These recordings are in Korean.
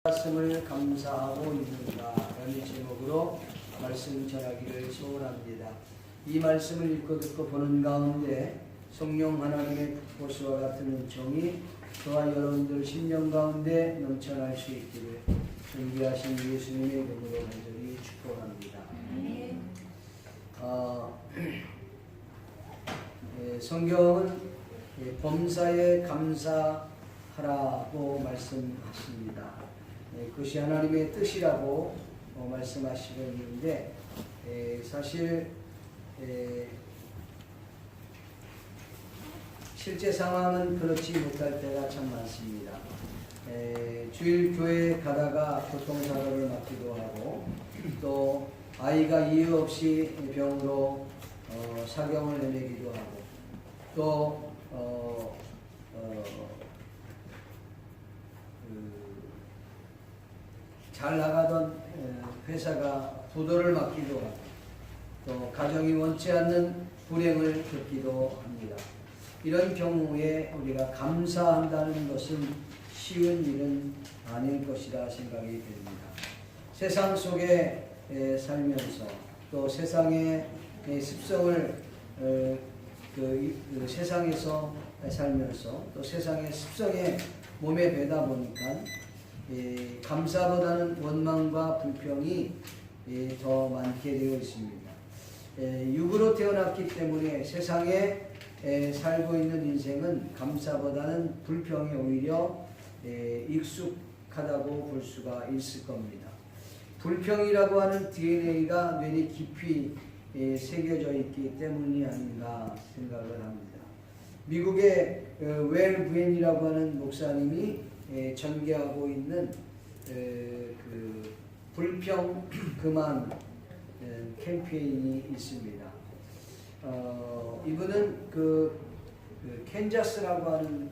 말씀을 감사하고 있는가 라는 제목으로 말씀 전하기를 소원합니다. 이 말씀을 읽고 듣고 보는 가운데 성령 하나님의 보수와 같은 은총이 저와 여러분들 심령 가운데 넘쳐날 수 있기를 존귀하신 예수님의 이름으로 간절히 축복합니다. 성경은 범사에 감사하라고 말씀하십니다. 그것이 하나님의 뜻이라고 말씀하시고 있는데 사실 실제 상황은 그렇지 못할 때가 참 많습니다. 주일 교회에 가다가 교통사고를 맞기도 하고 또 아이가 이유 없이 병으로 사경을 내내기도 하고 또 잘 나가던 회사가 부도를 맞기도 하고 또 가정이 원치 않는 불행을 겪기도 합니다. 이런 경우에 우리가 감사한다는 것은 쉬운 일은 아닐 것이라 생각이 됩니다. 세상 속에 살면서 또 세상의 습성을 세상에서 살면서 또 세상의 습성에 몸에 배다 보니까 감사보다는 원망과 불평이 더 많게 되어 있습니다. 육으로 태어났기 때문에 세상에 살고 있는 인생은 감사보다는 불평이 오히려 익숙하다고 볼 수가 있을 겁니다. 불평이라고 하는 DNA가 뇌에 깊이 새겨져 있기 때문이 아닌가 생각을 합니다. 미국의 웰 부엔이라고 하는 목사님이 전개하고 있는 그 불평 그만 캠페인이 있습니다. 이분은 그 캔자스라고 하는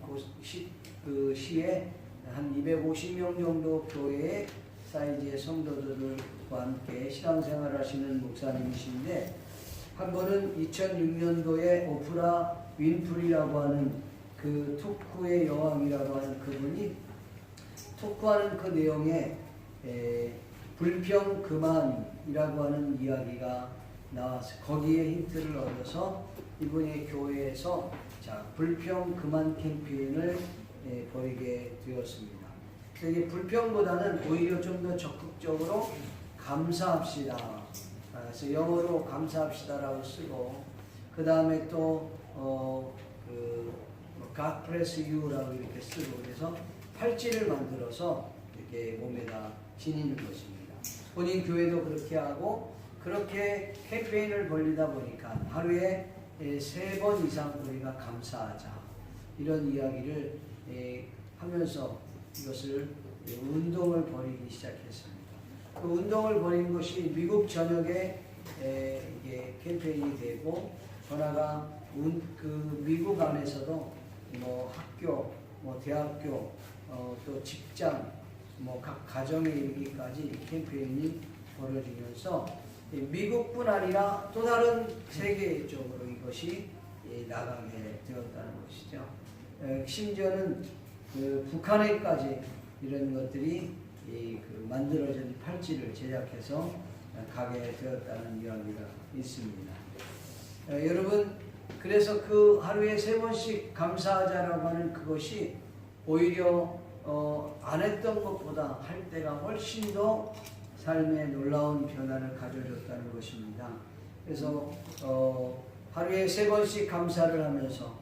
그 시에 한 250명 정도 교회의 사이즈의 성도들과 함께 신앙생활을 하시는 목사님이신데 한 번은 2006년도에 오프라 윈프리라고 하는 그 토크의 여왕이라고 하는 그분이 토크하는 그 내용에 불평 그만이라고 하는 이야기가 나와서 거기에 힌트를 얻어서 이분의 교회에서 불평 그만 캠페인을 벌이게 되었습니다. 이게 불평보다는 오히려 좀 더 적극적으로 감사합시다. 그래서 영어로 감사합시다라고 쓰고 그 다음에 또 God bless you라고 이렇게 쓰고 그래서 팔찌를 만들어서 이렇게 몸에다 지니는 것입니다. 본인 교회도 그렇게 하고 그렇게 캠페인을 벌리다 보니까 하루에 3번 이상 우리가 감사하자 이런 이야기를 하면서 이것을 운동을 벌이기 시작했습니다. 그 운동을 벌인 것이 미국 전역에 이게 캠페인이 되고 전화가 그 미국 안에서도 뭐 학교, 뭐 대학교, 또 직장, 뭐 각 가정에 이르기까지 캠페인이 벌어지면서 미국뿐 아니라 또 다른 세계적으로 이것이 나가게 되었다는 것이죠. 심지어는 그 북한에까지 이런 것들이 그 만들어진 팔찌를 제작해서 가게 되었다는 이야기가 있습니다. 여러분 그래서 그 하루에 3번씩 감사하자라고 하는 그것이 오히려 안 했던 것보다 할 때가 훨씬 더 삶에 놀라운 변화를 가져줬다는 것입니다. 그래서 하루에 3번씩 감사를 하면서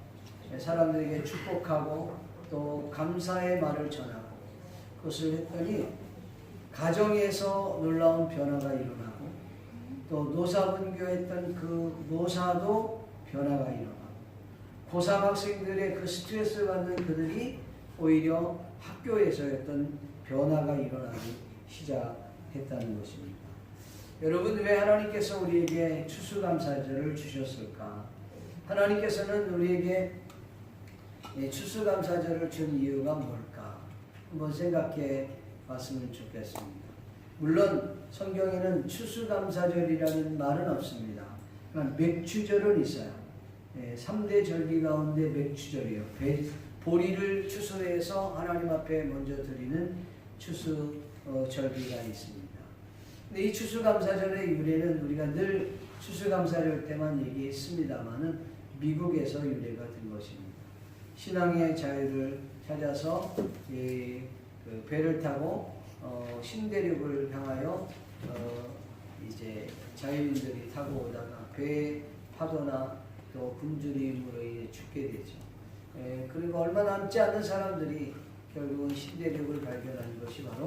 사람들에게 축복하고 또 감사의 말을 전하고 그것을 했더니 가정에서 놀라운 변화가 일어나고 또 노사분교했던 그 노사도 변화가 일어나고 고3 학생들의 그 스트레스 받는 그들이 오히려 학교에서 했던 변화가 일어나기 시작했다는 것입니다. 여러분 왜 하나님께서 우리에게 추수감사절을 주셨을까? 하나님께서는 우리에게 추수감사절을 준 이유가 뭘까? 한번 생각해 봤으면 좋겠습니다. 물론 성경에는 추수감사절이라는 말은 없습니다. 맥추절은 있어요. 3대 절기 가운데 맥추절이요. 보리를 추수해서 하나님 앞에 먼저 드리는 추수절기가 있습니다. 근데 이 추수감사절의 유래는 우리가 늘 추수감사절 때만 얘기했습니다만은 미국에서 유래가 된 것입니다. 신앙의 자유를 찾아서 그 배를 타고 신대륙을 향하여 이제 자유인들이 타고 오다가 배 파도나 또 굶주림으로 인해 죽게 되죠. 그리고 얼마 남지 않은 사람들이 결국은 신대륙을 발견한 것이 바로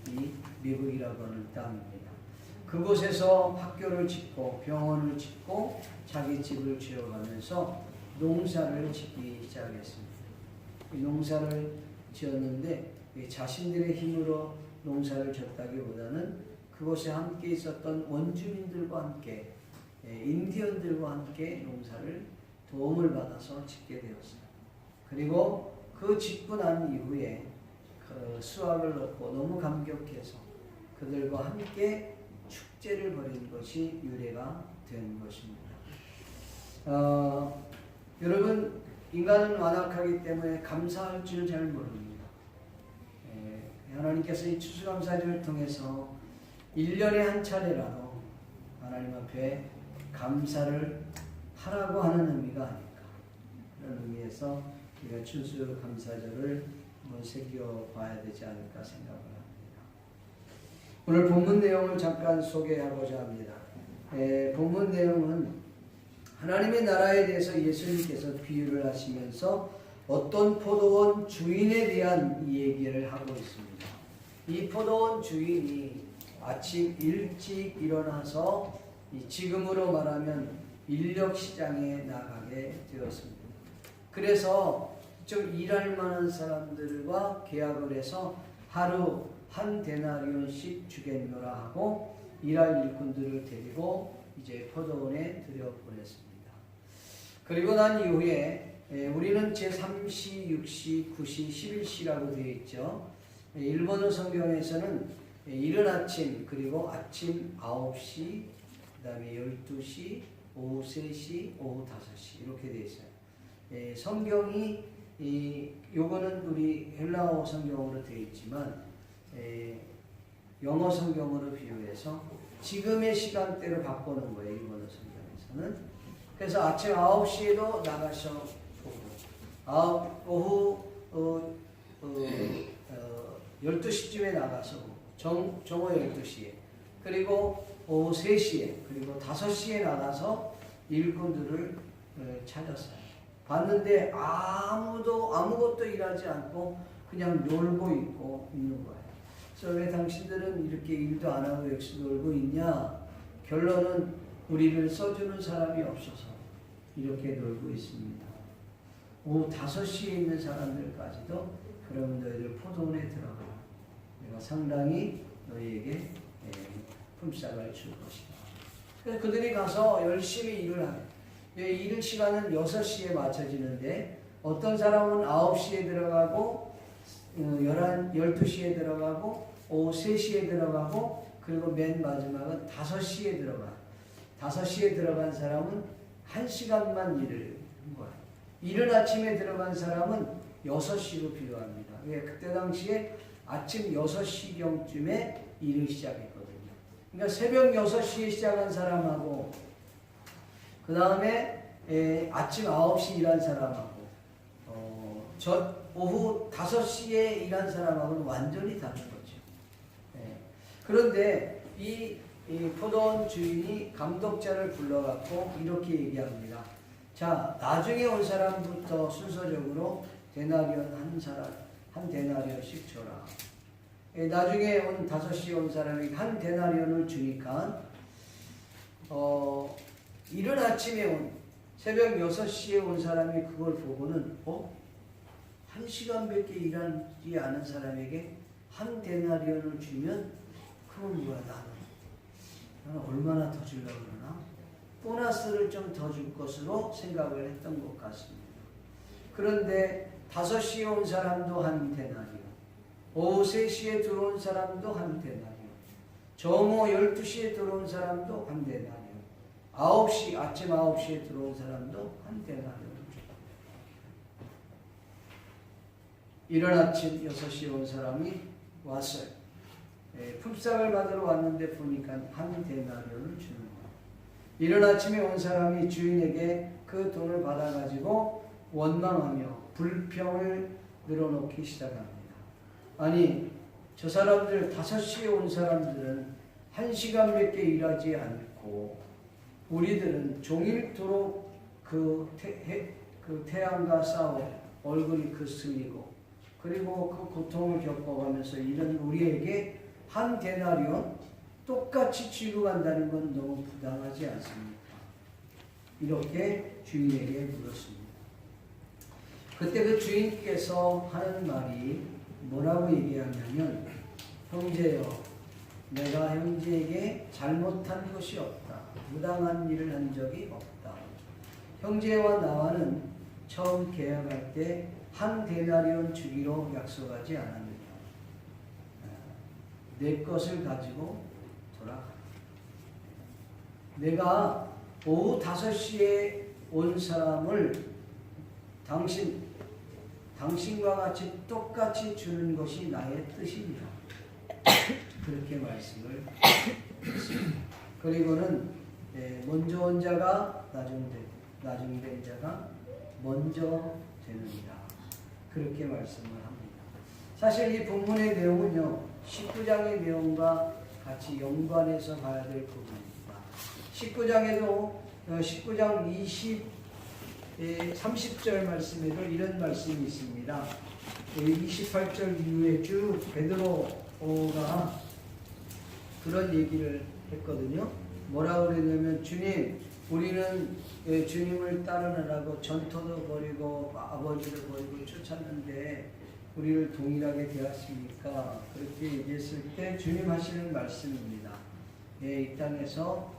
이 미국이라고 하는 땅입니다. 그곳에서 학교를 짓고 병원을 짓고 자기 집을 지어가면서 농사를 짓기 시작했습니다. 이 농사를 지었는데 자신들의 힘으로 농사를 짓다기보다는 그곳에 함께 있었던 원주민들과 함께 인디언들과 함께 농사를 도움을 받아서 짓게 되었어요. 그리고 그 짓고 난 이후에 그 수확을 얻고 너무 감격해서 그들과 함께 축제를 벌인 것이 유래가 된 것입니다. 여러분, 인간은 완악하기 때문에 감사할 줄 잘 모릅니다. 하나님께서 이 추수감사절을 통해서 1년에 한 차례라도 하나님 앞에 감사를 하라고 하는 의미가 아닐까. 그런 의미에서 우리가 추수감사절을 한번 새겨봐야 되지 않을까 생각을 합니다. 오늘 본문 내용을 잠깐 소개하고자 합니다. 본문 내용은 하나님의 나라에 대해서 예수님께서 비유를 하시면서 어떤 포도원 주인에 대한 얘기를 하고 있습니다. 이 포도원 주인이 아침 일찍 일어나서 지금으로 말하면 인력시장에 나가게 되었습니다. 그래서 좀 일할 만한 사람들과 계약을 해서 하루 한 데나리온씩 주겠노라 하고 일할 일꾼들을 데리고 이제 포도원에 들여보냈습니다. 그리고 난 이후에 우리는 제3시, 6시, 9시, 11시라고 되어 있죠. 일본어 성경에서는 이른 아침, 그리고 아침 9시, 그 다음에 12시, 오후 3시, 오후 5시 이렇게 되어 있어요. 성경이 요거는 우리 헬라어 성경으로 되어 있지만 영어 성경으로 비유해서 지금의 시간대로 바꾸는 거예요. 일본어 성경에서는. 그래서 아침 9시에도 나가서 오후 12시쯤에 나가서 정오 12시에 그리고 오후 3시에 그리고 5시에 나가서 일꾼들을 찾았어요. 봤는데 아무것도 일하지 않고 그냥 놀고 있고 있는 거예요. 그래서 왜 당신들은 이렇게 일도 안 하고 역시 놀고 있냐? 결론은 우리를 써주는 사람이 없어서 이렇게 놀고 있습니다. 오후 5시에 있는 사람들까지도 그러면 너희들 포도원에 들어가. 내가 상당히 너희에게 품삯을 줄 것이다. 그래서 그들이 가서 열심히 일을 하요. 일 시간은 6시에 맞춰지는데 어떤 사람은 9시에 들어가고 12시에 들어가고 오후 3시에 들어가고 그리고 맨 마지막은 5시에 들어가. 5시에 들어간 사람은 1시간만 일을 한 거야. 이른 아침에 들어간 사람은 6시로 필요합니다. 그때 당시에 아침 6시경쯤에 일을 시작했거든요. 그러니까 새벽 6시에 시작한 사람하고 그 다음에 아침 9시 일한 사람하고 오후 5시에 일한 사람하고는 완전히 다른 거죠. 그런데 이 포도원 주인이 감독자를 불러갖고 이렇게 얘기합니다. 자, 나중에 온 사람부터 순서적으로 데나리온 한 데나리온씩 줘라. 나중에 온 5시에 온 사람이 한 데나리온을 주니까 이른 아침에 온 새벽 6시에 온 사람이 그걸 보고는 1시간밖에 일하지 않은 사람에게 한 데나리온을 주면 그건 뭐야 나는 얼마나 더 주려고 그러나? 보너스를 좀 더 줄 것으로 생각을 했던 것 같습니다. 그런데 5시에 온 사람도 한 데나리온, 오후 3시에 들어온 사람도 한 데나리온, 정오 12시에 들어온 사람도 한 데나리온, 아침 9시에 들어온 사람도 한 데나리온. 이른 아침 6시에 온 사람이 왔어요. 품삯을 받으러 왔는데 보니까 한 데나리온을 주는 거예요. 이른 아침에 온 사람이 주인에게 그 돈을 받아가지고 원망하며 불평을 늘어놓기 시작합니다. 아니, 저 사람들 5시에 온 사람들은 1시간밖에 일하지 않고 우리들은 종일토록 그 태양과 싸워 얼굴이 그슬리고 그리고 그 고통을 겪어가면서 이런 우리에게 한 데나리온 똑같이 쥐고 간다는 건 너무 부당하지 않습니까? 이렇게 주인에게 물었습니다. 그때 그 주인께서 하는 말이 뭐라고 얘기하냐면, 형제여, 내가 형제에게 잘못한 것이 없다. 부당한 일을 한 적이 없다. 형제와 나와는 처음 계약할 때 한 데나리온 주기로 약속하지 않았느냐. 내 것을 가지고 돌아가. 내가 오후 5시에 온 사람을 당신과 같이 똑같이 주는 것이 나의 뜻이니라. 그렇게 말씀을 했습니다. 그리고는 먼저 온 자가 나중된 자가 먼저 되느니라. 그렇게 말씀을 합니다. 사실 이 본문의 내용은요, 19장의 내용과 같이 연관해서 봐야 될 부분입니다. 19장에도 19장 30절 말씀에도 이런 말씀이 있습니다. 28절 이후에 쭉 베드로가 그런 얘기를 했거든요. 뭐라고 그랬냐면, 주님, 우리는 주님을 따르느라고 전토도 버리고 아버지를 버리고 쫓았는데 우리를 동일하게 대하십니까? 그렇게 얘기했을 때 주님 하시는 말씀입니다. 이 땅에서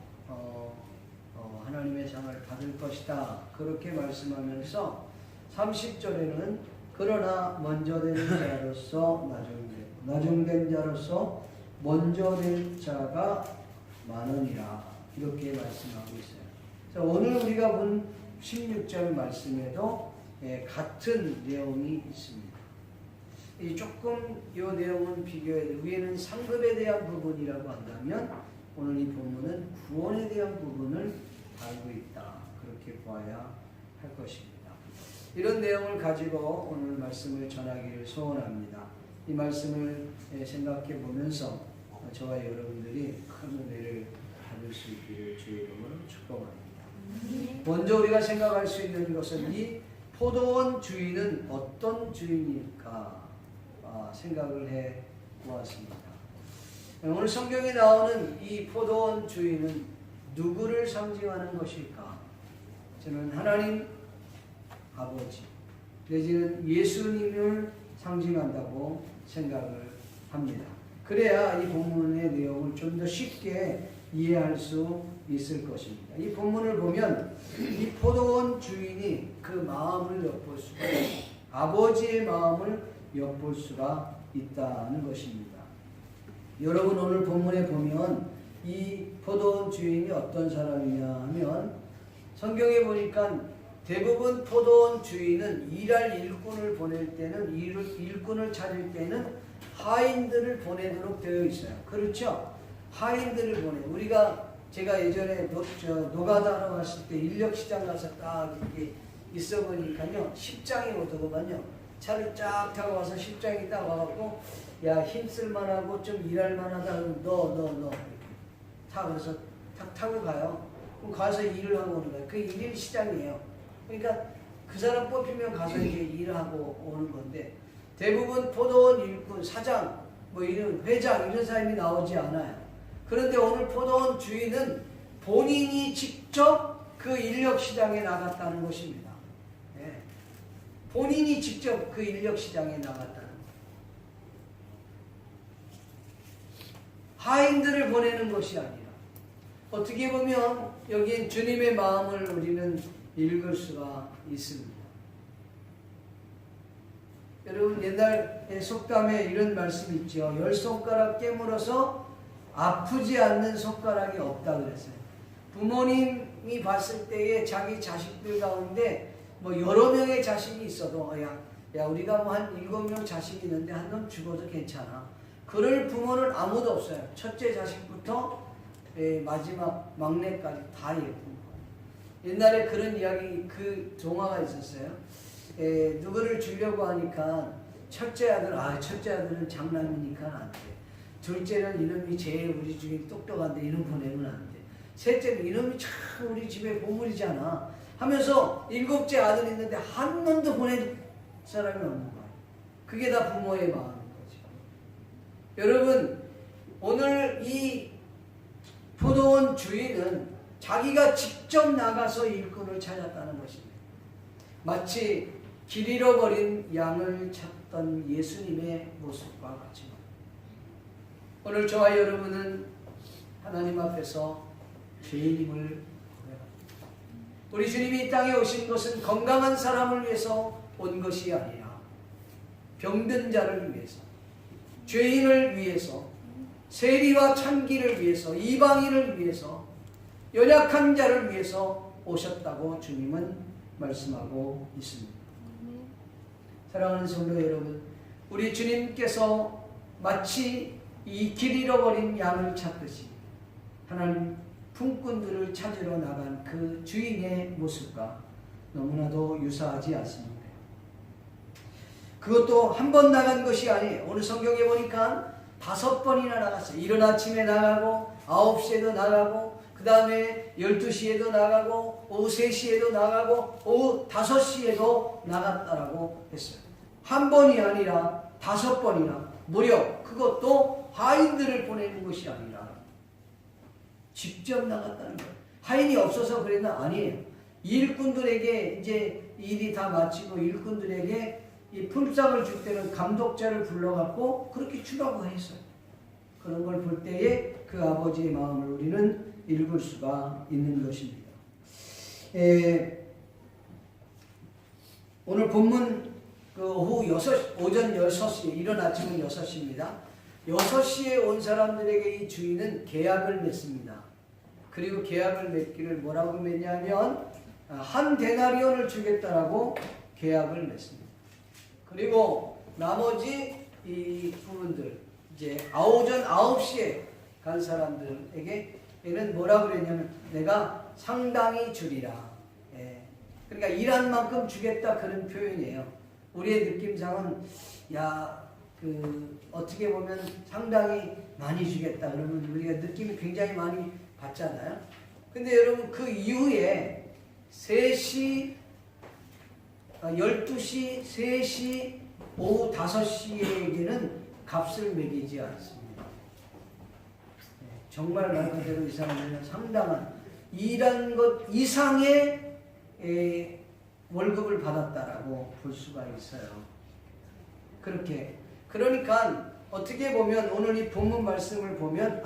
하나님의 상을 받을 것이다. 그렇게 말씀하면서 30절에는 그러나 먼저 된 자로서 나중된 자로서 먼저 된 자가 많으니라. 이렇게 말씀하고 있어요. 오늘 우리가 본 16절 말씀에도 같은 내용이 있습니다. 조금 이 내용은 비교해야 돼. 위에는 상급에 대한 부분이라고 한다면 오늘 이 본문은 구원에 대한 부분을 다루고 있다. 그렇게 보아야 할 것입니다. 이런 내용을 가지고 오늘 말씀을 전하기를 소원합니다. 이 말씀을 생각해 보면서 저와 여러분들이 큰 은혜를 받을 수 있기를 주의 이름으로 축복합니다. 먼저 우리가 생각할 수 있는 것은 이 포도원 주인은 어떤 주인일까 생각을 해 보았습니다. 오늘 성경에 나오는 이 포도원 주인은 누구를 상징하는 것일까? 저는 하나님 아버지 내지는 예수님을 상징한다고 생각을 합니다. 그래야 이 본문의 내용을 좀 더 쉽게 이해할 수 있을 것입니다. 이 본문을 보면 이 포도원 주인이 그 마음을 엿볼 수가 있고 아버지의 마음을 엿볼 수가 있다는 것입니다. 여러분 오늘 본문에 보면 이 포도원 주인이 어떤 사람이냐 하면 성경에 보니까 대부분 포도원 주인은 일할 일꾼을 보낼 때는 일꾼을 찾을 때는 하인들을 보내도록 되어 있어요. 그렇죠? 하인들을 보내. 제가 예전에 노가다하러 갔을 때 인력시장 가서 딱 이렇게 있어 보니까요, 십장이 오더구만요. 차를 쫙 타고 와서 십장이 딱 와갖고, 야, 힘쓸만하고 좀 일할만하다. 너. 그래서 탁 타고 가요. 그럼 가서 일을 하고 오는 거예요. 그 일일 시장이에요. 그러니까 그 사람 뽑히면 가서 이제 일하고 오는 건데, 대부분 포도원 일꾼, 사장, 이런 회장, 이런 사람이 나오지 않아요. 그런데 오늘 포도원 주인은 본인이 직접 그 인력시장에 나갔다는 것입니다. 예. 본인이 직접 그 인력시장에 나갔다는 것. 하인들을 보내는 것이 아니라 어떻게 보면 여기엔 주님의 마음을 우리는 읽을 수가 있습니다. 여러분 옛날 속담에 이런 말씀이 있죠. 10손가락 깨물어서 아프지 않는 손가락이 없다 그랬어요. 부모님이 봤을 때에 자기 자식들 가운데 여러 명의 자식이 있어도 야 우리가 한 7명 자식이 있는데 한 놈 죽어도 괜찮아. 그럴 부모는 아무도 없어요. 첫째 자식부터 마지막 막내까지 다 예쁜 거예요. 옛날에 그런 이야기, 그 동화가 있었어요. 누구를 주려고 하니까 첫째 아들은 장남이니까 안 돼. 둘째는 이놈이 제일 우리 중에 똑똑한데 이놈 보내면 안 돼. 셋째는 이놈이 참 우리 집에 보물이잖아 하면서 일곱째 아들 있는데 한 놈도 보낼 사람이 없는 거야. 그게 다 부모의 마음인 거죠. 여러분, 오늘 이 포도원 주인은 자기가 직접 나가서 일꾼을 찾았다는 것입니다. 마치 길 잃어버린 양을 찾던 예수님의 모습과 같이 말입니다. 오늘 저와 여러분은 하나님 앞에서 죄인임을 고백합니다. 우리 주님이 이 땅에 오신 것은 건강한 사람을 위해서 온 것이 아니라 병든 자를 위해서, 죄인을 위해서, 세리와 창기를 위해서, 이방인을 위해서, 연약한 자를 위해서 오셨다고 주님은 말씀하고 있습니다. 사랑하는 성도 여러분, 우리 주님께서 마치 이 길 잃어버린 양을 찾듯이 하나님 품꾼들을 찾으러 나간 그 주인의 모습과 너무나도 유사하지 않습니까? 그것도 한 번 나간 것이 아니에요. 오늘 성경에 보니까 5번이나 나갔어요. 이른 아침에 나가고 9시에도 나가고 그 다음에 12시에도 나가고 오후 3시에도 나가고 오후 5시에도 나갔다라고 했어요. 한 번이 아니라 5번이나, 무려 그것도 하인들을 보내는 것이 아니라 직접 나갔다는 거예요. 하인이 없어서 그랬나? 아니에요. 일꾼들에게 이제 일이 다 마치고 일꾼들에게 이 품삯을 줄 때는 감독자를 불러갖고 그렇게 주라고 했어요. 그런 걸 볼 때에 그 아버지의 마음을 우리는 읽을 수가 있는 것입니다. 오늘 본문 오전 6시, 이른 아침은 6시입니다. 6시에 온 사람들에게 이 주인은 계약을 맺습니다. 그리고 계약을 맺기를 뭐라고 맺냐면 한 데나리온을 주겠다라고 계약을 맺습니다. 그리고 나머지 이 부분들, 이제 오전 9시에 간 사람들에게는 뭐라고 그랬냐면 내가 상당히 주리라. 그러니까 일한 만큼 주겠다, 그런 표현이에요. 우리의 느낌상은 어떻게 보면 상당히 많이 주겠다 그러면 우리가 느낌이 굉장히 많이 받잖아요. 근데 여러분, 그 이후에 3시, 12시, 3시, 오후 5시에게는 값을 매기지 않습니다. 정말 말 그대로 이 사람은 상당한 일한 것 이상의 월급을 받았다라고 볼 수가 있어요. 그러니까 어떻게 보면 오늘 이 본문 말씀을 보면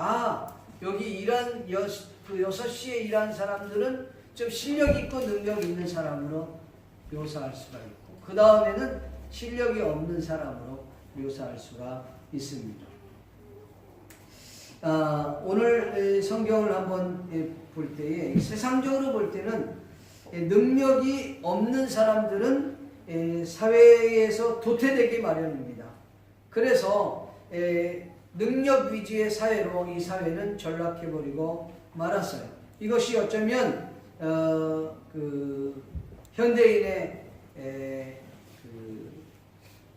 여기 일한 6시에 일한 사람들은 좀 실력 있고 능력 있는 사람으로 묘사할 수가 있고 그 다음에는 실력이 없는 사람으로 묘사할 수가 있습니다. 오늘 성경을 한번 볼 때에 세상적으로 볼 때는 능력이 없는 사람들은 사회에서 도태되기 마련입니다. 그래서 능력 위주의 사회로 이 사회는 전락해버리고 말았어요. 이것이 어쩌면 현대인의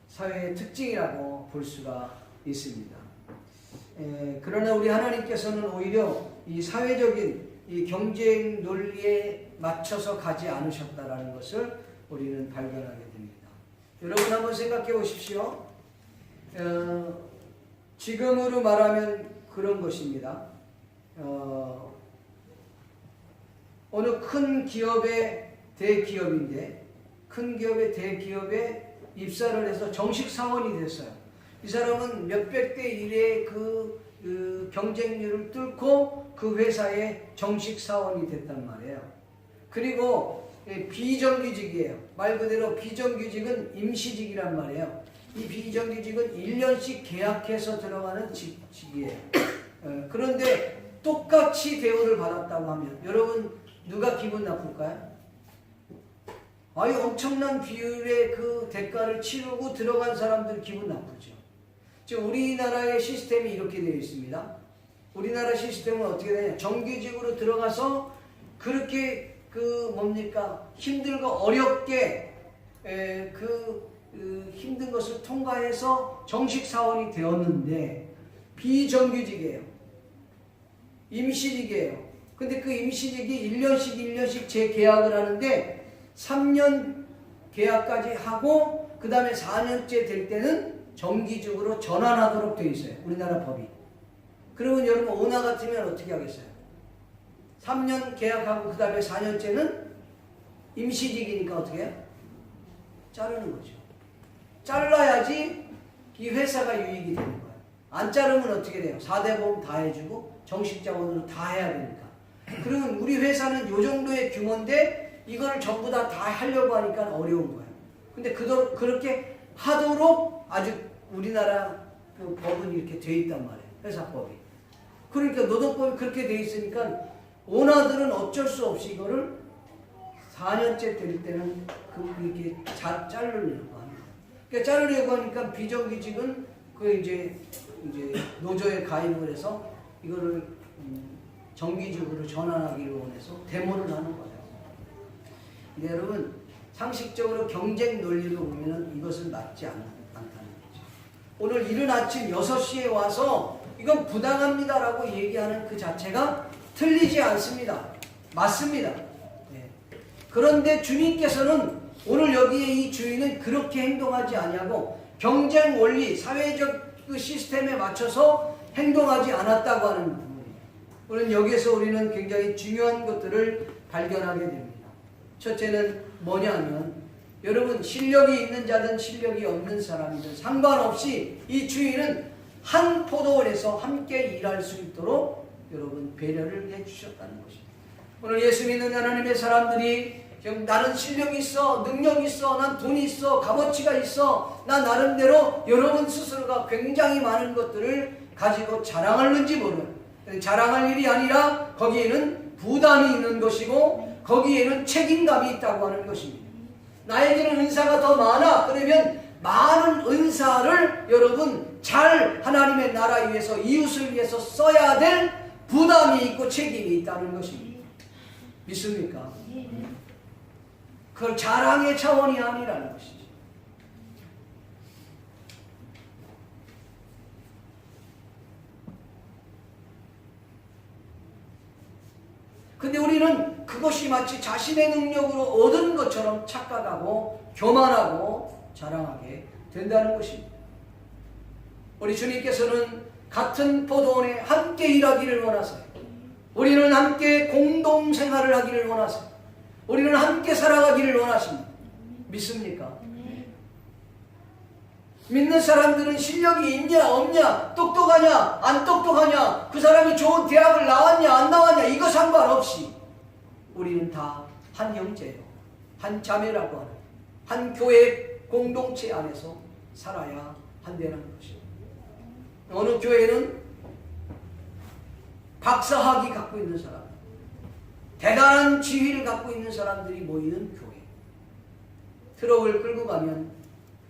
사회의 특징이라고 볼 수가 있습니다. 그러나 우리 하나님께서는 오히려 이 사회적인 이 경쟁 논리에 맞춰서 가지 않으셨다라는 것을 우리는 발견하게 됩니다. 여러분 한번 생각해 보십시오. 지금으로 말하면 그런 것입니다. 어느 큰 기업의 대기업인데 큰 기업의 대기업에 입사를 해서 정식 사원이 됐어요. 이 사람은 몇백 대 1의 그 경쟁률을 뚫고 그 회사의 정식 사원이 됐단 말이에요. 그리고 비정규직이에요. 말 그대로 비정규직은 임시직이란 말이에요. 이 비정규직은 1년씩 계약해서 들어가는 직이에요. 그런데 똑같이 대우를 받았다고 하면 여러분 누가 기분 나쁠까요? 엄청난 비율의 그 대가를 치르고 들어간 사람들 기분 나쁘죠. 지금 우리나라의 시스템이 이렇게 되어 있습니다. 우리나라 시스템은 어떻게 되냐? 정규직으로 들어가서 그렇게 힘들고 어렵게 힘든 것을 통과해서 정식 사원이 되었는데 비정규직이에요. 임시직이에요. 근데 그 임시직이 1년씩 재계약을 하는데 3년 계약까지 하고 그 다음에 4년째 될 때는 정기직으로 전환하도록 되어 있어요. 우리나라 법이. 그러면 여러분 오나 같으면 어떻게 하겠어요? 3년 계약하고 그 다음에 4년째는 임시직이니까 어떻게 해요? 자르는 거죠. 잘라야지 이 회사가 유익이 되는 거예요. 안 자르면 어떻게 돼요? 4대 보험 다 해주고 정식 자원으로 다 해야 되니까. 그러면 우리 회사는 요 정도의 규모인데 이걸 전부 다 하려고 하니까 어려운 거예요. 근데 그렇게 하도록 아주 우리나라 그 법은 이렇게 돼 있단 말이에요. 회사법이. 그러니까 노동법이 그렇게 돼 있으니까 오너들은 어쩔 수 없이 이거를 4년째 될 때는 이렇게 자르려고 하는 거예요. 그러니까 자르려고 하니까 비정규직은 이제 노조에 가입을 해서 이거를 정기직으로 전환하기를 원해서 데모를 하는 거예요. 근데 여러분 상식적으로 경쟁 논리로 보면 이것은 맞지 않다는 거죠. 오늘 이른 아침 6시에 와서 이건 부당합니다라고 얘기하는 그 자체가 틀리지 않습니다. 맞습니다. 네. 그런데 주님께서는 오늘 여기에 이 주인은 그렇게 행동하지 아니하고 경쟁 원리, 사회적 그 시스템에 맞춰서 행동하지 않았다고 하는 부분이에요. 오늘 여기에서 우리는 굉장히 중요한 것들을 발견하게 됩니다. 첫째는 뭐냐면 여러분 실력이 있는 자든 실력이 없는 사람이든 상관없이 이 주인은 한 포도원에서 함께 일할 수 있도록 여러분 배려를 해주셨다는 것입니다. 오늘 예수 믿는 하나님의 사람들이 나는 실력이 있어, 능력이 있어, 난 돈이 있어, 값어치가 있어, 나 나름대로 여러분 스스로가 굉장히 많은 것들을 가지고 자랑하는지 모르는, 자랑할 일이 아니라 거기에는 부담이 있는 것이고 거기에는 책임감이 있다고 하는 것입니다. 나에게는 은사가 더 많아. 그러면 많은 은사를 여러분 잘 하나님의 나라 위해서 이웃을 위해서 써야 될 부담이 있고 책임이 있다는 것입니다. 믿습니까? 그걸 자랑의 차원이 아니라는 것이죠. 근데 우리는 그것이 마치 자신의 능력으로 얻은 것처럼 착각하고 교만하고 자랑하게 된다는 것입니다. 우리 주님께서는 같은 포도원에 함께 일하기를 원하세요. 우리는 함께 공동생활을 하기를 원하세요. 우리는 함께 살아가기를 원하십니다. 믿습니까? 믿는 사람들은 실력이 있냐 없냐, 똑똑하냐 안 똑똑하냐, 그 사람이 좋은 대학을 나왔냐 안 나왔냐 이거 상관없이 우리는 다 한 형제요, 한 자매라고 하는 한 교회 공동체 안에서 살아야 한다는 것입니다. 어느 교회는 박사학위 갖고 있는 사람, 대단한 지위를 갖고 있는 사람들이 모이는 교회, 트럭을 끌고 가면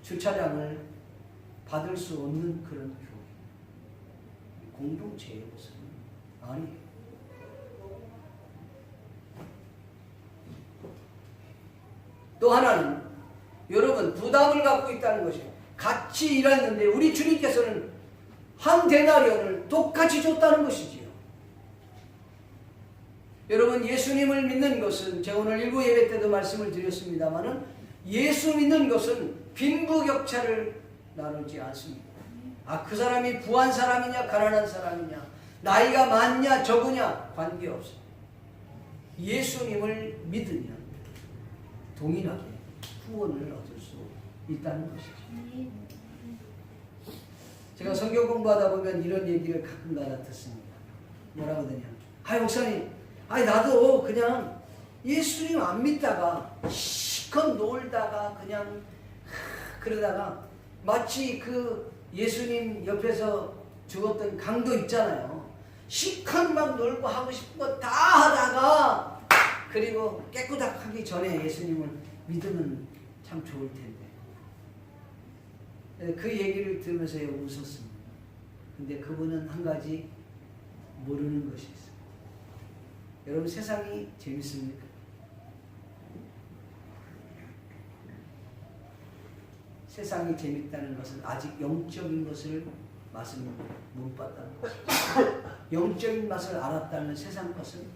주차장을 받을 수 없는 그런 교회, 공동체의 모습은 아니에요. 또 하나는 여러분 부담을 갖고 있다는 것이에요. 같이 일했는데 우리 주님께서는 한 데나리온을 똑같이 줬다는 것이지요. 여러분 예수님을 믿는 것은 제가 오늘 일부 예배 때도 말씀을 드렸습니다마는 예수 믿는 것은 빈부격차를 나누지 않습니다. 그 사람이 부한 사람이냐 가난한 사람이냐, 나이가 많냐 적으냐 관계없어요. 예수님을 믿으면 동일하게 구원을 얻을 수 있다는 것이죠. 제가 성경 공부하다 보면 이런 얘기를 가끔가다 듣습니다. 뭐라고 하더냐, 목사님, 나도 그냥 예수님 안 믿다가 실컷 놀다가 그냥 그러다가 마치 그 예수님 옆에서 죽었던 강도 있잖아요. 실컷 막 놀고 하고 싶은 거 다 하다가 그리고 깨끗하기 전에 예수님을 믿으면 참 좋을 텐데. 그 얘기를 들으면서 웃었습니다. 근데 그분은 한 가지 모르는 것이 있어요. 여러분, 세상이 재밌습니까? 세상이 재밌다는 것은 아직 영적인 것을 맛을 못 봤다는 것이죠. 영적인 맛을 알았다는 세상 것은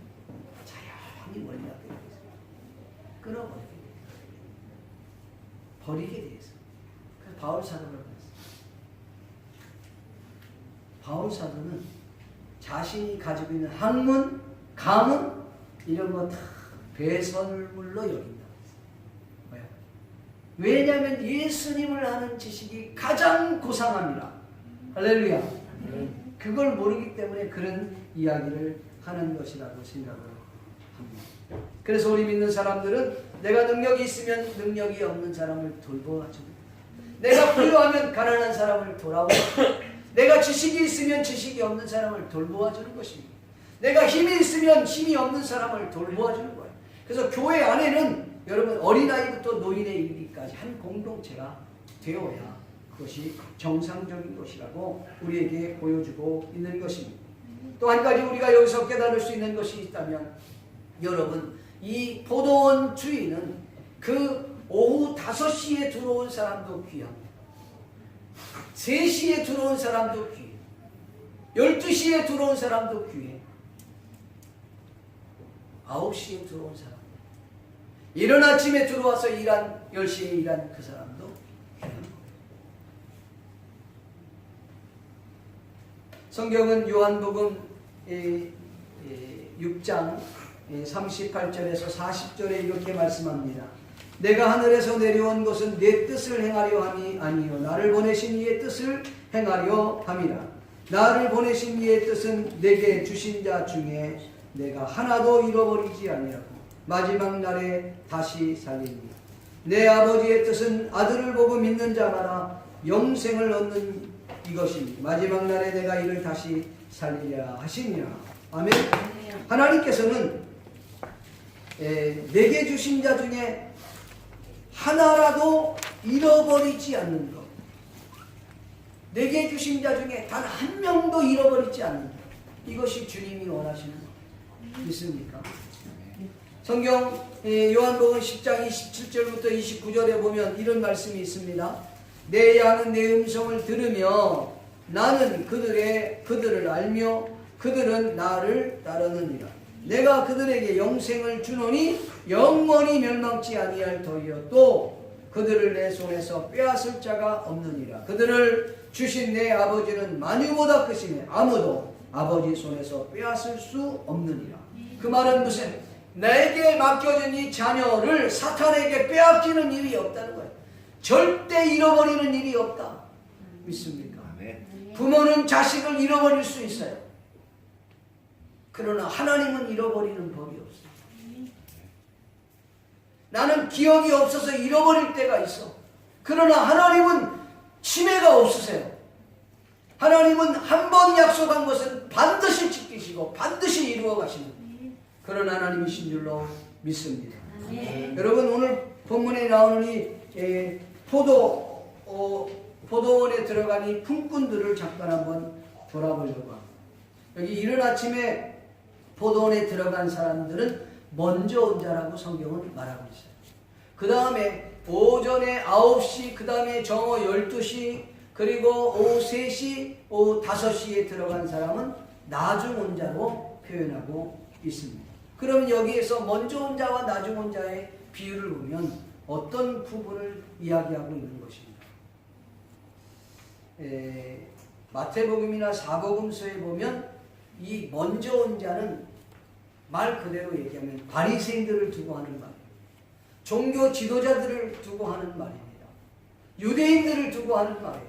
자연히 멀리하게 되어서 끊어버리게 돼요. 버리게 돼서. 그래서 바울 사도를 보냈어요. 바울 사도는 자신이 가지고 있는 학문, 가문 이런 거 다 배설물로 여긴다. 왜냐하면 예수님을 아는 지식이 가장 고상합니다. 할렐루야. 그걸 모르기 때문에 그런 이야기를 하는 것이라고 생각을 합니다. 그래서 우리 믿는 사람들은 내가 능력이 있으면 능력이 없는 사람을 돌보아줍니다. 내가 부유하면 가난한 사람을 돌아오고, 내가 지식이 있으면 지식이 없는 사람을 돌보아주는 것입니다. 내가 힘이 있으면 힘이 없는 사람을 돌보아주는 거예요. 그래서 교회 안에는 여러분, 어린아이부터 노인에 이르기까지 한 공동체가 되어야 그것이 정상적인 것이라고 우리에게 보여주고 있는 것입니다. 또 한 가지 우리가 여기서 깨달을 수 있는 것이 있다면, 여러분, 이 포도원 주인은 그 오후 5시에 들어온 사람도 귀합니다. 3시에 들어온 사람도 귀해. 12시에 들어온 사람도 귀해. 9시에 들어온 사람, 이른 아침에 들어와서 10시에 일한 그 사람도 귀한 거예요. 성경은 요한복음 6장 38절에서 40절에 이렇게 말씀합니다. 내가 하늘에서 내려온 것은 내 뜻을 행하려 함이 아니요 나를 보내신 이의 뜻을 행하려 함이라. 나를 보내신 이의 뜻은 내게 주신 자 중에 내가 하나도 잃어버리지 아니하고 마지막 날에 다시 살리니 내 아버지의 뜻은 아들을 보고 믿는 자마다 영생을 얻는 이것이니 마지막 날에 내가 이를 다시 살리려 하시니라. 아멘. 하나님께서는 내게 주신 자 중에 하나라도 잃어버리지 않는 것, 내게 주신 자 중에 단 한 명도 잃어버리지 않는 것, 이것이 주님이 원하시는 것 믿습니까? 성경 요한복음 10장 27절부터 29절에 보면 이런 말씀이 있습니다. 내 양은 내 음성을 들으며 나는 그들을 알며 그들은 나를 따르느니라. 내가 그들에게 영생을 주노니 영원히 멸망치 아니할 터이요 또 그들을 내 손에서 빼앗을 자가 없느니라. 그들을 주신 내 아버지는 만유보다 크시네 아무도 아버지 손에서 빼앗을 수 없느니라. 그 말은 무슨, 내게 맡겨진 이 자녀를 사탄에게 빼앗기는 일이 없다는 거예요. 절대 잃어버리는 일이 없다. 믿습니까? 부모는 자식을 잃어버릴 수 있어요. 그러나 하나님은 잃어버리는 법이 없어요. 나는 기억이 없어서 잃어버릴 때가 있어. 그러나 하나님은 치매가 없으세요. 하나님은 한 번 약속한 것은 반드시 지키시고 반드시 이루어 가시는 그런 하나님이신 줄로 믿습니다. 여러분, 오늘 본문에 나오는 이 포도원에 들어간 이 품꾼들을 잠깐 한번 돌아보려고 합니다. 여기 이른 아침에 포도원에 들어간 사람들은 먼저 온 자라고 성경은 말하고 있어요. 그 다음에 오전에 9시, 그 다음에 정오 12시, 그리고 오후 3시, 오후 5시에 들어간 사람은 나중 온 자로 표현하고 있습니다. 그러면 여기에서 먼저 온 자와 나중 온 자의 비유를 보면 어떤 부분을 이야기하고 있는 것입니다. 마태복음이나 사복음서에 보면 이 먼저 온 자는 말 그대로 얘기하면 바리새인들을 두고 하는 말이에요. 종교 지도자들을 두고 하는 말입니다. 유대인들을 두고 하는 말이에요.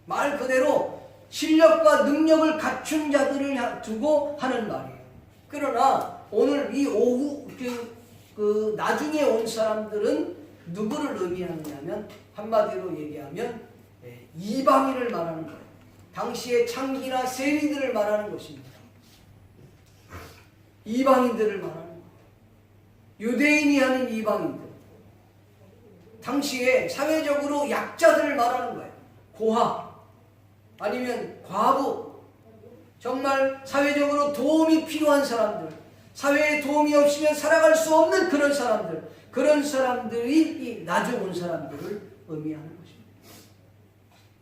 말 그대로 실력과 능력을 갖춘 자들을 두고 하는 말이에요. 그러나 오늘 이 오후 나중에 온 사람들은 누구를 의미하느냐면 한마디로 얘기하면 이방인을 말하는 거예요. 당시의 창기나 세리들을 말하는 것입니다. 이방인들을 말하는 거예요. 유대인이 하는 이방인들. 당시에 사회적으로 약자들을 말하는 거예요. 고아, 아니면 과부, 정말 사회적으로 도움이 필요한 사람들, 사회에 도움이 없으면 살아갈 수 없는 그런 사람들, 그런 사람들이 이 나죽은 사람들을 의미하는 것입니다.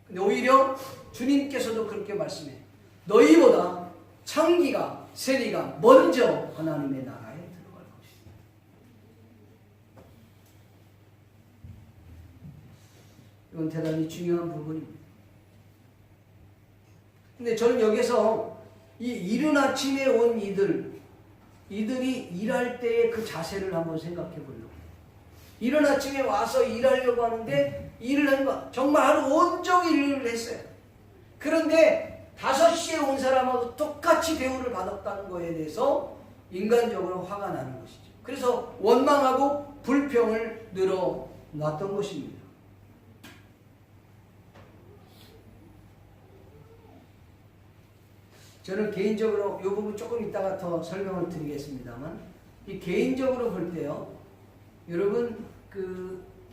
근데 오히려 주님께서도 그렇게 말씀해요. 너희보다 창기가, 세리가 먼저 하나님의 나라에 들어갈 것이다. 이건 대단히 중요한 부분입니다. 근데 저는 여기서 이 이른 아침에 온 이들이 일할 때의 그 자세를 한번 생각해 보려고. 이른 아침에 와서 일하려고 하는데 일을 한 거, 정말 하루 온종일 일을 했어요. 그런데 5시에 온 사람하고 똑같이 대우를 받았다는 거에 대해서 인간적으로 화가 나는 것이죠. 그래서 원망하고 불평을 늘어놨던 것입니다. 저는 개인적으로 이 부분 조금 이따가 더 설명을 드리겠습니다만, 이 개인적으로 볼 때요, 여러분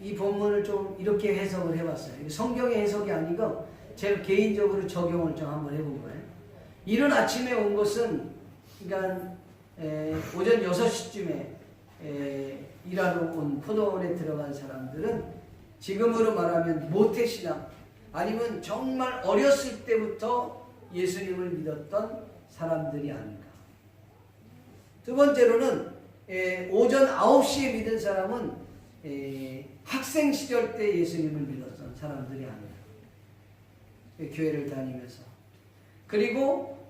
이 본문을 좀 이렇게 해석을 해봤어요. 성경의 해석이 아니고 제가 개인적으로 적용을 좀 한번 해본 거예요. 이른 아침에 온 것은, 그러니까 오전 6시쯤에 일하러 온 포도원에 들어간 사람들은 지금으로 말하면 모태신앙, 아니면 정말 어렸을 때부터 예수님을 믿었던 사람들이 아닌가. 두 번째로는 오전 9시에 믿은 사람은 학생 시절 때 예수님을 믿었던 사람들이 아닌가. 교회를 다니면서. 그리고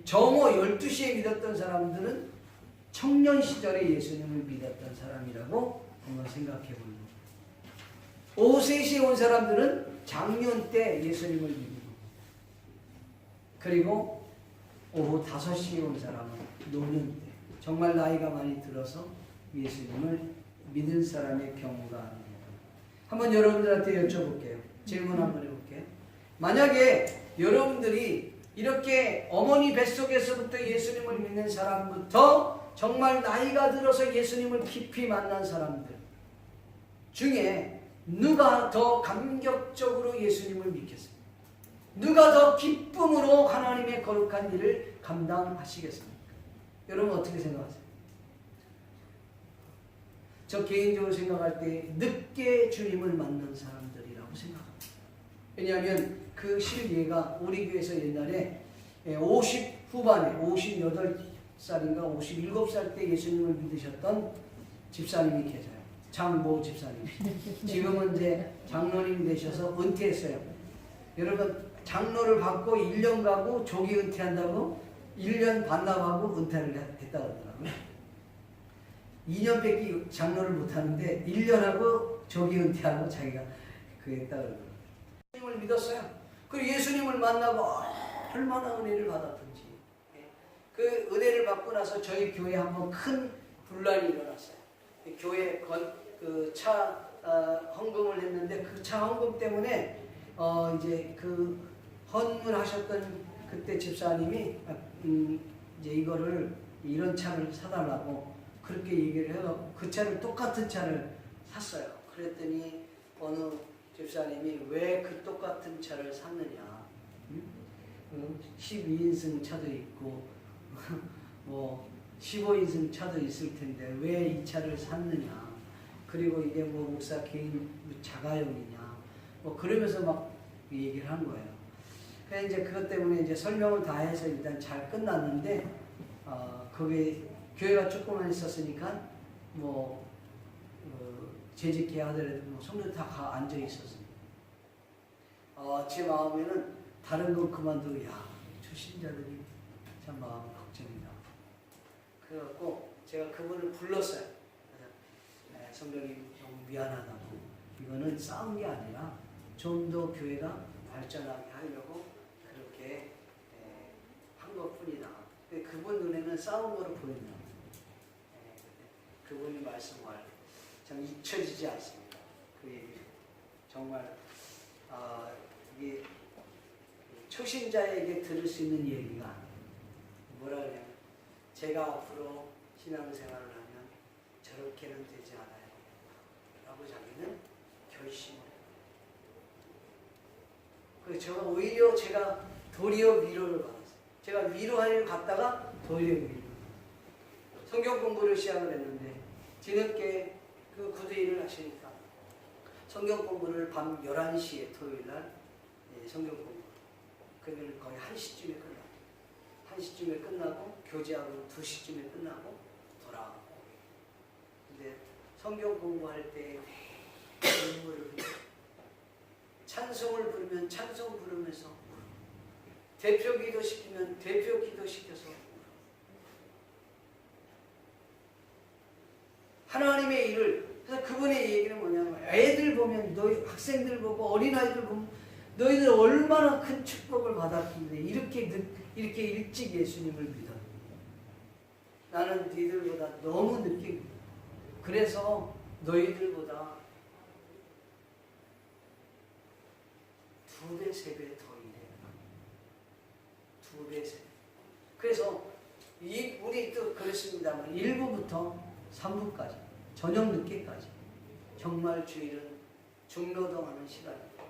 정오 12시에 믿었던 사람들은 청년 시절에 예수님을 믿었던 사람이라고 한번 생각해 보는 거예요. 오후 3시에 온 사람들은 장년 때 예수님을 믿는 거예요. 그리고 오후 5시에 온 사람은 노년 때, 정말 나이가 많이 들어서 예수님을 믿은 사람의 경우가 아닙니다. 한번 여러분들한테 여쭤볼게요. 질문 한번 해볼게요. 만약에 여러분들이 이렇게 어머니 뱃속에서부터 예수님을 믿는 사람부터 정말 나이가 들어서 예수님을 깊이 만난 사람들 중에 누가 더 감격적으로 예수님을 믿겠습니까? 누가 더 기쁨으로 하나님의 거룩한 일을 감당하시겠습니까? 여러분 어떻게 생각하세요? 저 개인적으로 생각할 때 늦게 주님을 만난 사람들이라고 생각합니다. 왜냐하면 그 실예가 우리 교회에서 옛날에 50 후반에 58살인가 57살 때 예수님을 믿으셨던 집사님이 계세요. 장모 집사님. 지금은 이제 장로님이 되셔서 은퇴했어요. 여러분 장로를 받고 1년 가고 조기 은퇴한다고 1년 반납하고 은퇴를 했다고 하더라고요. 2년밖에 장로를 못하는데 1년 하고 조기 은퇴하고 자기가 했다고 하더라고요. 예수님을 믿었어요. 그리고 예수님을 만나고 얼마나 은혜를 받았던지. 그 은혜를 받고 나서 저희 교회에 한번 큰 분란이 일어났어요. 교회 차 헌금을 했는데 그 차 헌금 때문에 이제 그 헌물하셨던 그때 집사님이 이제 이거를 이런 차를 사달라고 그렇게 얘기를 해서 그 차를 똑같은 차를 샀어요. 그랬더니 어느 집사님이 왜 그 똑같은 차를 샀느냐? 12인승 차도 있고 뭐 15인승 차도 있을 텐데 왜 이 차를 샀느냐? 그리고 이게 뭐 목사 개인 자가용이냐? 뭐 그러면서 막 얘기를 한 거예요. 그래서 이제 그것 때문에 이제 설명을 다 해서 일단 잘 끝났는데 거기 교회가 조금만 있었으니까 뭐 재직기 하더라도 뭐 성도 다 앉아 있었어요. 제 마음에는 다른 건 그만두고 저 신자들이 참 마음 걱정이다. 그래갖고 제가 그분을 불렀어요. 성도님 너무 미안하다고. 이거는 싸운 게 아니라 좀 더 교회가 발전하게 하려고 그렇게 한 것뿐이다. 그분 눈에는 싸운 거로 보인다. 그분이 말씀을 참 잊혀지지 않습니다. 그 얘기 정말 이게 초신자에게 들을 수 있는 얘기가 아니에요. 뭐라 그래요? 제가 앞으로 신앙생활을 하면 저렇게는 되지 않아요. 라고 자기는 결심을 해요. 제가 오히려 도리어 위로를 받았어요. 제가 위로하려 갔다가 도리어 위로. 성경 공부를 시작을 했는데 뒤늦게 그 구대일을 하시니까 성경 공부를 밤 11시에 토요일날 성경 공부 그러면 거의 1시쯤에 끝나고 1시쯤에 끝나고 교제하고 2시쯤에 끝나고 돌아오고 근데 성경 공부할 때 눈물을 흘려 찬송을 부르면 찬송 부르면서 대표 기도 시키면 대표 기도 시켜서 하나님의 일을 그래서 그분의 얘기는 뭐냐면 애들 보면 너희 학생들 보고 어린아이들 보면 너희들 얼마나 큰 축복을 받았는데 이렇게 일찍 예수님을 믿었니? 나는 너희들보다 너무 늦게 믿어. 그래서 너희들보다 2배, 3배 더 일해. 2배, 3배. 그래서 우리 또 그랬습니다만 1부부터 3부까지 저녁 늦게까지 정말 주일은 중노동하는 시간입니다.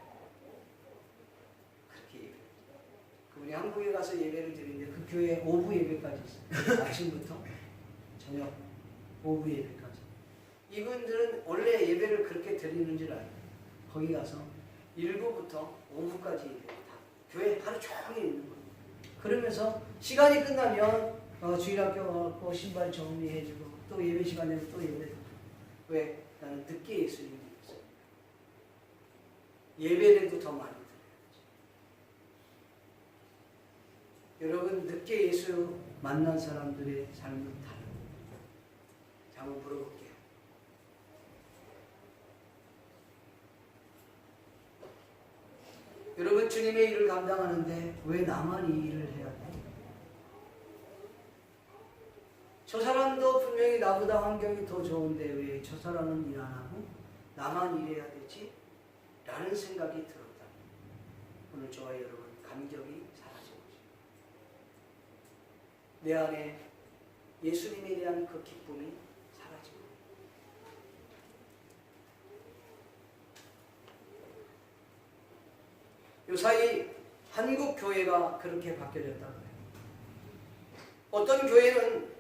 그렇게 예배. 우리 한국에 가서 예배를 드리는데 그 교회에 오후 예배까지 있어요. 아침부터 저녁 오후 예배까지. 이분들은 원래 예배를 그렇게 드리는 줄 알아요. 거기 가서 1부부터 오후까지 예배다. 교회 하루 종일 있는 거예요. 그러면서 시간이 끝나면 주일학교 가고 신발 정리해주고 또 예배 시간 되면 또 예배. 왜? 나는 늦게 예수님을 믿었어요. 예배에도 더 많이 드려야죠. 여러분 늦게 예수 만난 사람들의 삶은 다릅니다. 자, 한번 물어볼게요. 여러분 주님의 일을 감당하는데 왜 나만 이 일을 해야 돼? 저 사람도 분명히 나보다 환경이 더 좋은데 왜 저 사람은 일 안 하고 나만 일해야 되지? 라는 생각이 들었다. 오늘 저와 여러분 감격이 사라진 거죠. 내 안에 예수님에 대한 그 기쁨이 사라진 거예요. 요사이 한국 교회가 그렇게 바뀌어졌다고 해요. 어떤 교회는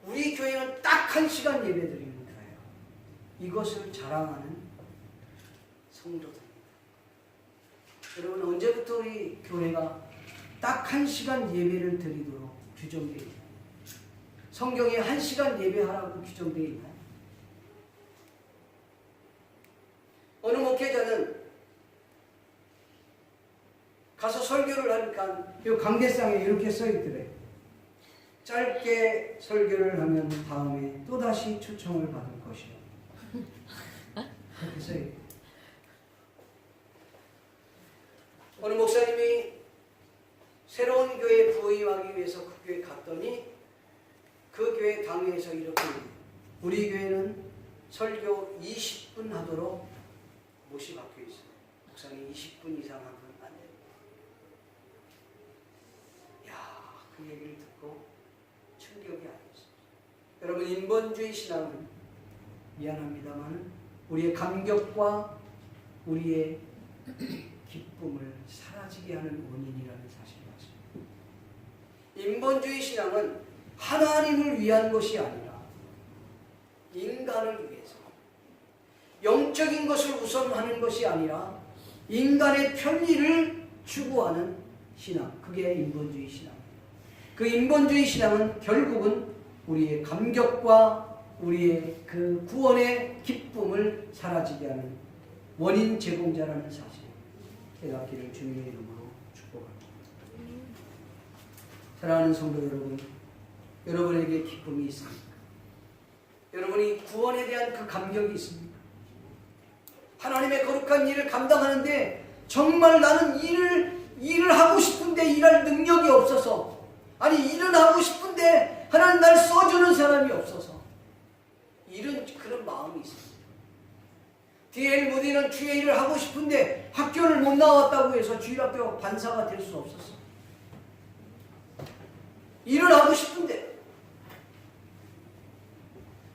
우리 교회는 딱 1시간 예배 드리는 거예요. 이것을 자랑하는 성도들입니다. 여러분 언제부터 우리 교회가 딱 1시간 예배를 드리도록 규정되어 있나요? 성경에 1시간 예배하라고 규정되어 있나요? 어느 목회자는 가서 설교를 하니까 이 강대상에 이렇게 써있더래. 짧게 설교를 하면 다음에 또다시 초청을 받을 것이요. 그렇게 써있대. 어느 목사님이 새로운 교회에 부임하기 위해서 그 교회에 갔더니 그 교회 당회에서 이렇게 우리 교회는 설교 20분 하도록 못이 박혀 있어요. 목사님 20분 이상 하면 안 됩니다. 야, 그 얘기를 듣고 충격이 아니었습니다. 여러분 인본주의 신앙은 미안합니다만 우리의 감격과 우리의 기쁨을 사라지게 하는 원인이라는 사실을 맞습니다. 인본주의 신앙은 하나님을 위한 것이 아니라 인간을 위해서 영적인 것을 우선하는 것이 아니라 인간의 편리를 추구하는 신앙, 그게 인본주의 신앙입니다. 그 인본주의 신앙은 결국은 우리의 감격과 우리의 그 구원의 기쁨을 사라지게 하는 원인 제공자라는 사실 깨닫기를 주님의 이름으로 축복합니다. 사랑하는 성도 여러분, 여러분에게 기쁨이 있습니까? 여러분이 구원에 대한 그 감격이 있습니까? 하나님의 거룩한 일을 감당하는데 정말 나는 일을 하고 싶은데 일할 능력이 없어서, 아니 일은 하고 싶은데 하나님 날 써주는 사람이 없어서 이런 그런 마음이 있습니다. D.L. 무디는 주의 일을 하고 싶은데 학교를 못 나왔다고 해서 주일학교 반사가 될 수 없었어. 일을 하고 싶은데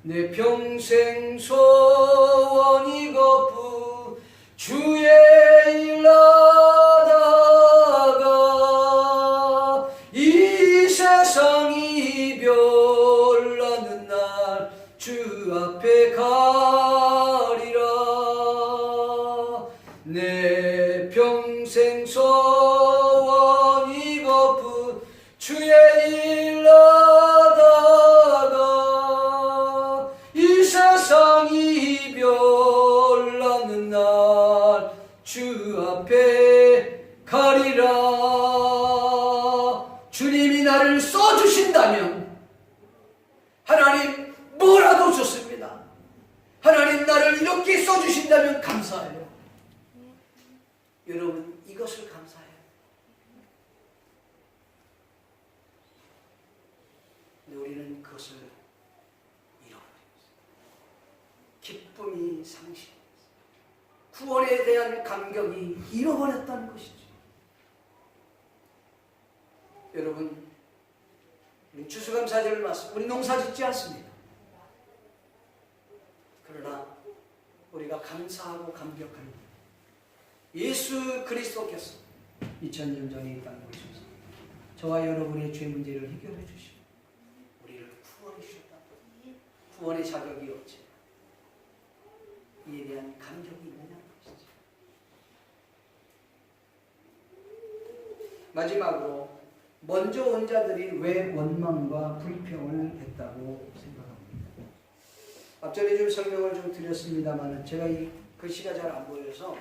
내 평생 소원이거부 주의 일 하다 주의 일 하다가 이 세상이 별나는 날 주 앞에 가리라. 주님이 나를 써주신다면 하나님 뭐라도 좋습니다. 하나님 나를 이렇게 써주신다면 감사해요. 여러분 이것을 감사해요. 근데 우리는 그것을 잃어버렸어요. 기쁨이 상실했어요. 구원에 대한 감격이 잃어버렸다는 것이죠. 여러분, 우리 추수감사절을 맞습니다. 우리 농사 짓지 않습니다. 그러나 우리가 감사하고 감격하는 예수 그리스도께서 2000년 전에 이 땅에 오셔서 저와 여러분의 죄 문제를 해결해 주시고 우리를 구원해 주셨다. 구원의 자격이 없지. 이에 대한 감격이 있느냐는 것이죠. 마지막으로 먼저 온 자들이 왜 원망과 불평을 했다고 생각합니다. 앞전에 좀 설명을 좀 드렸습니다만 제가 그 시가 잘 안 보여서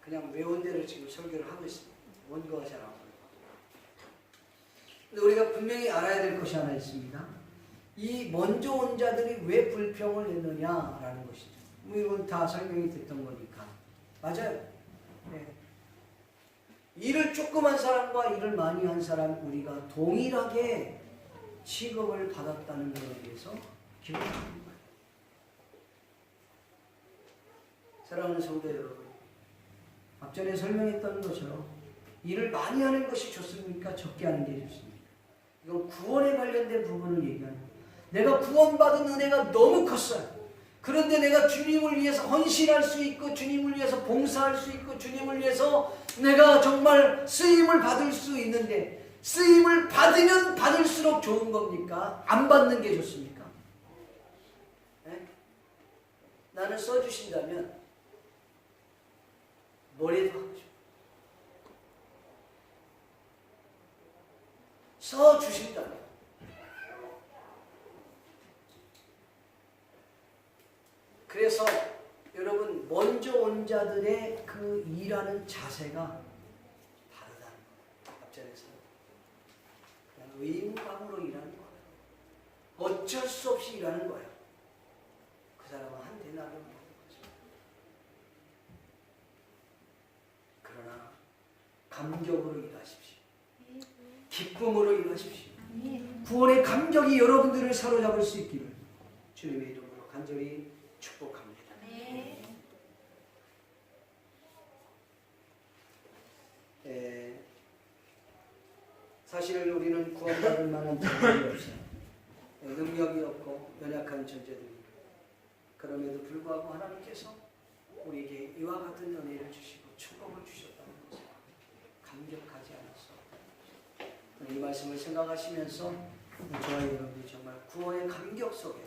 그냥 외운 대로 지금 설교를 하고 있습니다. 원고가 잘 안 보여요. 근데 우리가 분명히 알아야 될 것이 하나 있습니다. 이 먼저 온 자들이 왜 불평을 했느냐라는 것이죠. 이건 다 설명이 됐던 거니까. 맞아요. 네. 일을 조금 한 사람과 일을 많이 한 사람 우리가 동일하게 취급을 받았다는 것에 대해서 기록하는 거예요. 사랑하는 성도 여러분, 앞전에 설명했던 것처럼 일을 많이 하는 것이 좋습니까? 적게 하는 게 좋습니까? 이건 구원에 관련된 부분을 얘기하는 거예요. 내가 구원받은 은혜가 너무 컸어요. 그런데 내가 주님을 위해서 헌신할 수 있고 주님을 위해서 봉사할 수 있고 주님을 위해서 내가 정말 쓰임을 받을 수 있는데 쓰임을 받으면 받을수록 좋은 겁니까? 안 받는 게 좋습니까? 네? 나는 써주신다면 뭐래도 하고 싶어. 써주신다면 그래서 여러분 먼저 온 자들의 그 일하는 자세가 다르다는 거예요. 앞전에서 그냥 의무감으로 일하는 거예요. 어쩔 수 없이 일하는 거예요. 그 사람은 한 대나를 먹는 거죠. 그러나 감격으로 일하십시오. 기쁨으로 일하십시오. 구원의 감격이 여러분들을 사로잡을 수 있기를 주님의 이름으로 간절히 축복합니다. 사실 우리는 구원받을 만한 자격이 없어요. 능력이 없고 연약한 존재들입니다. 그럼에도 불구하고 하나님께서 우리에게 이와 같은 은혜를 주시고 축복을 주셨다는 것을 감격하지 않을 수 없다. 이 말씀을 생각하시면서 저와 여러분이 정말 구원의 감격 속에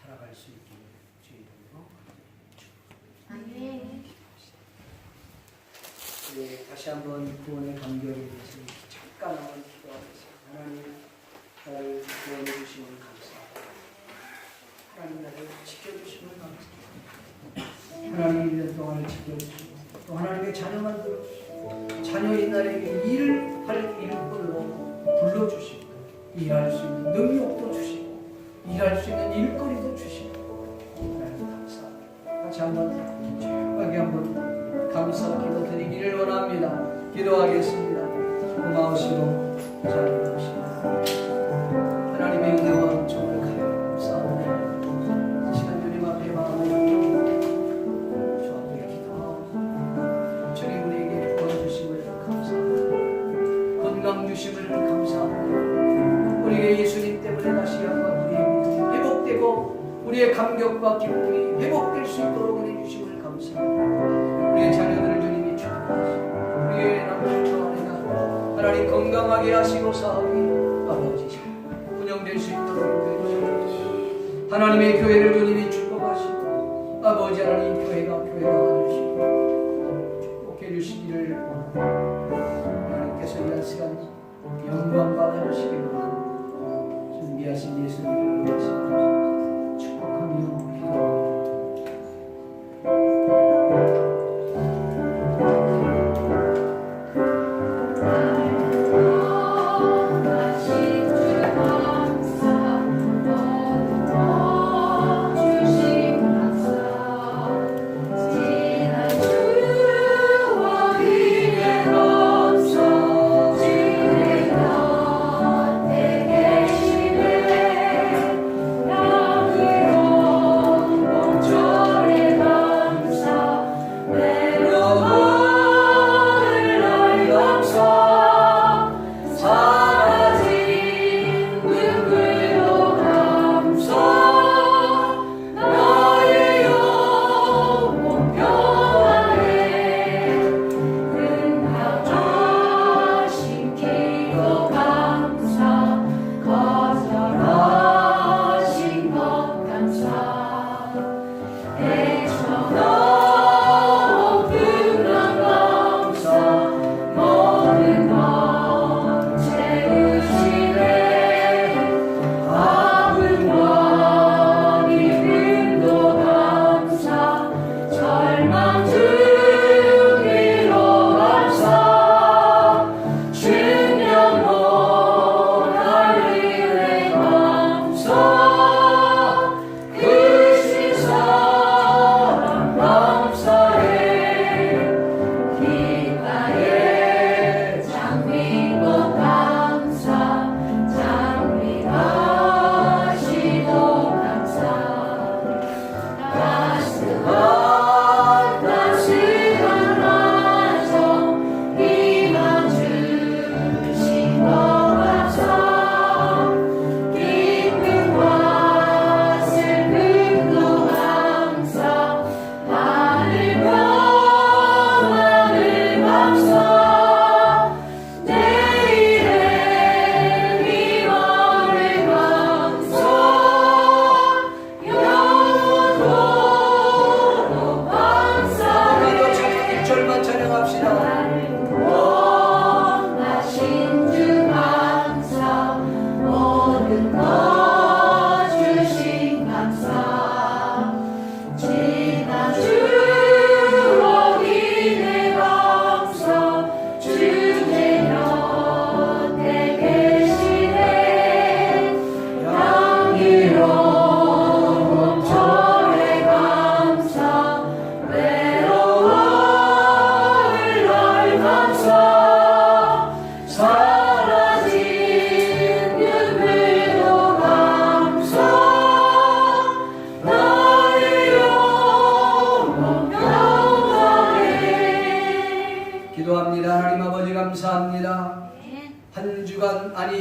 살아갈 수 있기를 주의 이름으로 축복합니다. 네, 다시 한번 구원의 감격에 대해서 잠깐 한번 기도하겠습니다. 하나님, 나를 구원해 주시면 감사합니다. 하나님, 나를 지켜주시면 감사합니다. 하나님, 1년 동안을 지켜주시고 또 하나님의 자녀 만들어주시고 자녀인 나에게 일할 일꾼으로 불러주시고 일할 수 있는 능력도 주시고 일할 수 있는 일거리도 주시고 하나님 감사합니다. 같이 한번 조용하게 한번 감사 기도 드리기를 원합니다. 기도하겠습니다. 고마우시고 잘해주십니다. 하나님의 은혜와 정을 감사합니다. 이 시간 주님 앞에 마음을 주 앞에 기도하고 주님 우리에게 구원 주심을 감사합니다. 건강 주심을 감사합니다. 우리에게 예수님 때문에 다시 한번 우리의 믿음이 회복되고 우리의 감격과 기쁨이 회복될 수 있도록 은혜 주심을 감사합니다. 우리의 자녀들을 주님이 축복하시고 우리의 남편과 아내가 하나님 건강하게 하시고 사업이 아버지 운영될 수 있도록 해주시고 하나님의 교회를 주님이 축복하시고 아버지 하나님 교회가 되시고 축복해 주시기를 원합니다. 하나님께서 이런 시간 영광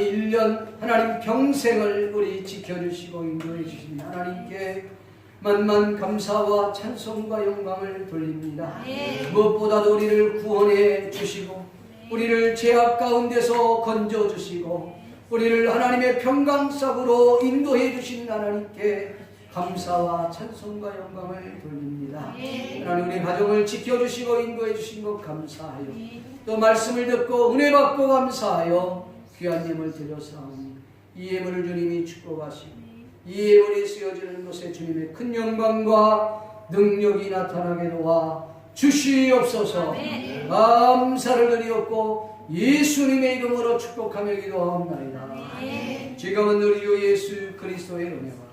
이 1년 하나님 평생을 우리 지켜주시고 인도해 주신 하나님께 만만 감사와 찬송과 영광을 돌립니다. 무엇보다도 우리를 구원해 주시고 우리를 죄악 가운데서 건져 주시고 우리를 하나님의 평강sak으로 인도해 주신 하나님께 감사와 찬송과 영광을 돌립니다. 하나님 우리 가정을 지켜주시고 인도해 주신 것 감사하여 또 말씀을 듣고 은혜 받고 감사하여 귀한 예물 드려사오니 이 예물을 주님이 축복하시고 이 예물이 쓰여지는 곳에 주님의 큰 영광과 능력이 나타나게 도와 주시옵소서. 감사를 드리옵고 예수님의 이름으로 축복하며 기도하옵나이다. 지금은 우리 주 예수 그리스도의 은혜와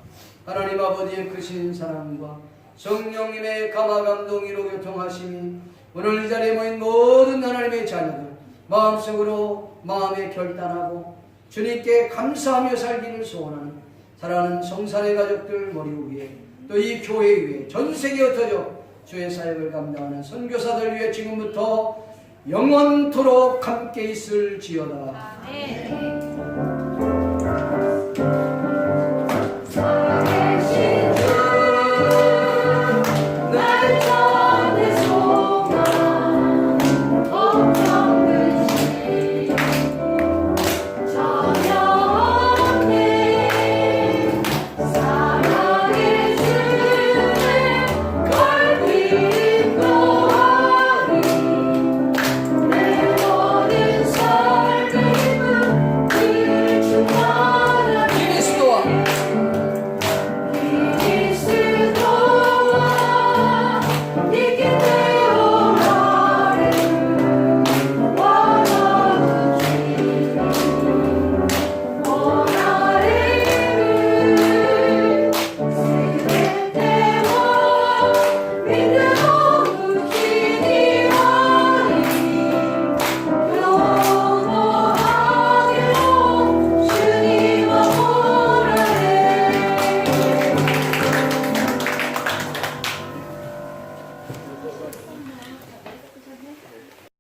하나님 아버지의 크신 사랑과 성령님의 감화 감동이로 교통하심이 오늘 이 자리에 모인 모든 하나님의 자녀들 마음속으로 마음에 결단하고 주님께 감사하며 살기를 소원하는 사랑하는 성산의 가족들 머리 위에 또 이 교회 위에 전 세계에 흩어져 주의 사역을 감당하는 선교사들 위해 지금부터 영원토록 함께 있을지어다.